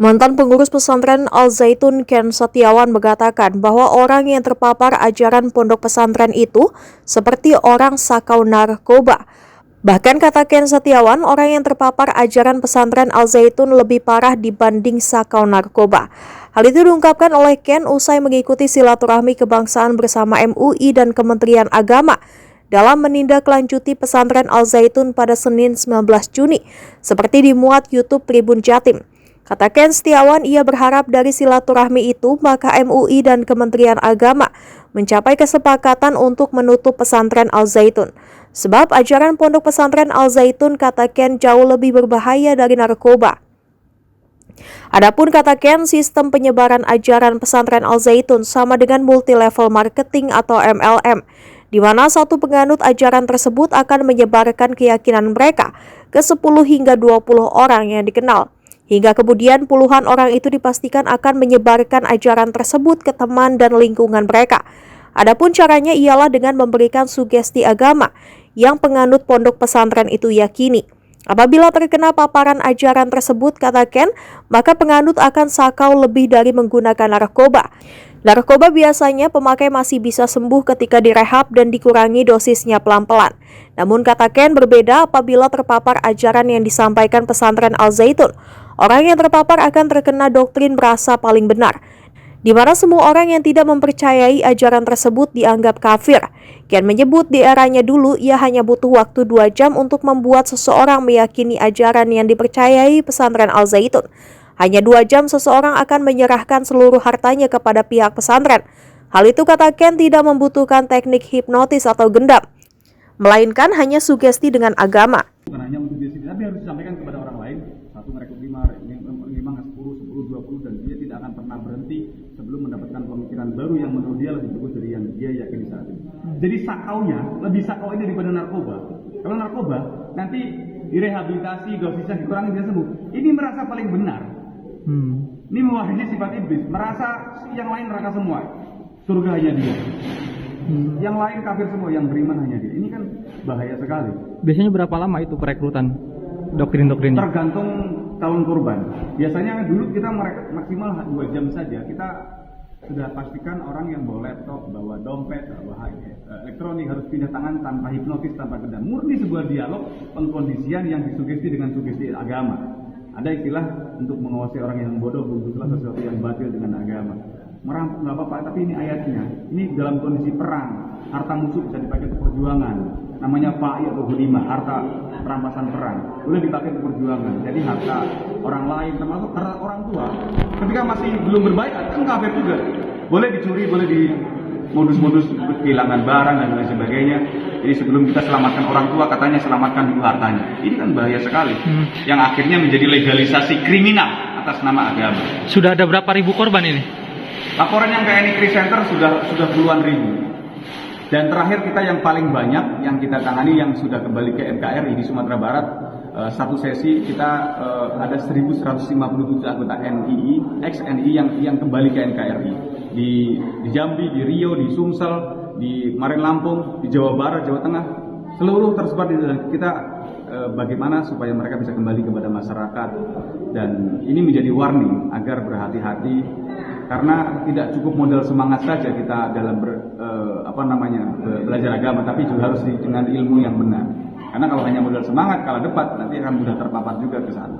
Mantan pengurus pesantren Al Zaitun Ken Setiawan mengatakan bahwa orang yang terpapar ajaran pondok pesantren itu seperti orang sakau narkoba. Bahkan kata Ken Setiawan, orang yang terpapar ajaran pesantren Al Zaitun lebih parah dibanding sakau narkoba. Hal itu diungkapkan oleh Ken usai mengikuti silaturahmi kebangsaan bersama MUI dan Kementerian Agama dalam menindaklanjuti pesantren Al Zaitun pada Senin 19 Juni, seperti dimuat YouTube Tribun Jatim. Kata Ken Setiawan, ia berharap dari silaturahmi itu maka MUI dan Kementerian Agama mencapai kesepakatan untuk menutup pesantren Al Zaitun. Sebab ajaran pondok pesantren Al Zaitun, kata Ken, jauh lebih berbahaya dari narkoba. Adapun kata Ken, sistem penyebaran ajaran pesantren Al Zaitun sama dengan multi-level marketing atau MLM, di mana satu penganut ajaran tersebut akan menyebarkan keyakinan mereka ke 10 hingga 20 orang yang dikenal. Hingga kemudian puluhan orang itu dipastikan akan menyebarkan ajaran tersebut ke teman dan lingkungan mereka. Adapun caranya ialah dengan memberikan sugesti agama yang penganut pondok pesantren itu yakini. Apabila terkena paparan ajaran tersebut, kata Ken, maka penganut akan sakau lebih dari menggunakan narkoba. Narkoba biasanya pemakai masih bisa sembuh ketika direhab dan dikurangi dosisnya pelan-pelan. Namun kata Ken, berbeda apabila terpapar ajaran yang disampaikan pesantren Al Zaitun. Orang yang terpapar akan terkena doktrin merasa paling benar, di mana semua orang yang tidak mempercayai ajaran tersebut dianggap kafir. Ken menyebut di eranya dulu ia hanya butuh waktu 2 jam untuk membuat seseorang meyakini ajaran yang dipercayai pesantren Al Zaitun. Hanya 2 jam seseorang akan menyerahkan seluruh hartanya kepada pihak pesantren. Hal itu, kata Ken, tidak membutuhkan teknik hipnotis atau gendam, melainkan hanya sugesti dengan agama. Bukan hanya untuk diri sendiri, tapi harus disampaikan kepada orang lain. Satu merekrut 5, 10, 20, dan dia tidak akan pernah berhenti sebelum mendapatkan pemikiran baru yang menurut dia lebih bagus dari yang dia yakini saat ini. Jadi sakaunya, lebih sakau ini daripada narkoba. Kalau narkoba, nanti direhabilitasi, dosisnya dikurangi, dia sembuh. Ini merasa paling benar. Ini mewakili sifat iblis, merasa yang lain neraka semua, surga hanya dia. Yang lain kafir semua, yang beriman hanya dia. Ini kan bahaya sekali. Biasanya berapa lama itu perekrutan doktrin-doktrinnya? Tergantung tahun kurban. Biasanya dulu kita maksimal 2 jam saja. Kita sudah pastikan orang yang bawa laptop, bawa dompet, bawa elektronik harus pindah tangan tanpa hipnotis, tanpa gendam. Murni sebuah dialog pengkondisian yang disugesti dengan sugesti agama. Ada istilah untuk mengawasi orang yang bodoh, butuhlah sesuatu yang batil dengan agama. Merampok nggak apa-apa, tapi ini ayatnya. Ini dalam kondisi perang, harta musuh bisa dipakai untuk perjuangan. Namanya fa'i atau ghanimah, harta perampasan perang. Boleh dipakai untuk perjuangan. Jadi harta orang lain, termasuk harta orang tua, ketika masih belum berbaiat, kan kafir juga. Boleh dicuri, boleh di modus-modus kehilangan barang dan lain sebagainya. Jadi sebelum kita selamatkan orang tua, katanya selamatkan dulu hartanya. Ini kan bahaya sekali. Yang akhirnya menjadi legalisasi kriminal atas nama agama. Sudah ada berapa ribu korban ini? Laporan yang kayak ini Kris Center sudah puluhan ribu. Dan terakhir kita yang paling banyak yang kita tangani yang sudah kembali ke NKRI di Sumatera Barat, satu sesi kita ada 1.157 anggota NII, ex-NII yang kembali ke NKRI di Jambi, di Riau, di Sumsel, di Marin Lampung, di Jawa Barat, Jawa Tengah, seluruh tersebar di dalam kita. Bagaimana supaya mereka bisa kembali kepada masyarakat, dan ini menjadi warning agar berhati-hati karena tidak cukup modal semangat saja kita dalam belajar agama, tapi juga harus dengan ilmu yang benar. Karena kalau hanya modal semangat, kalau debat nanti akan mudah terpapar juga ke sana.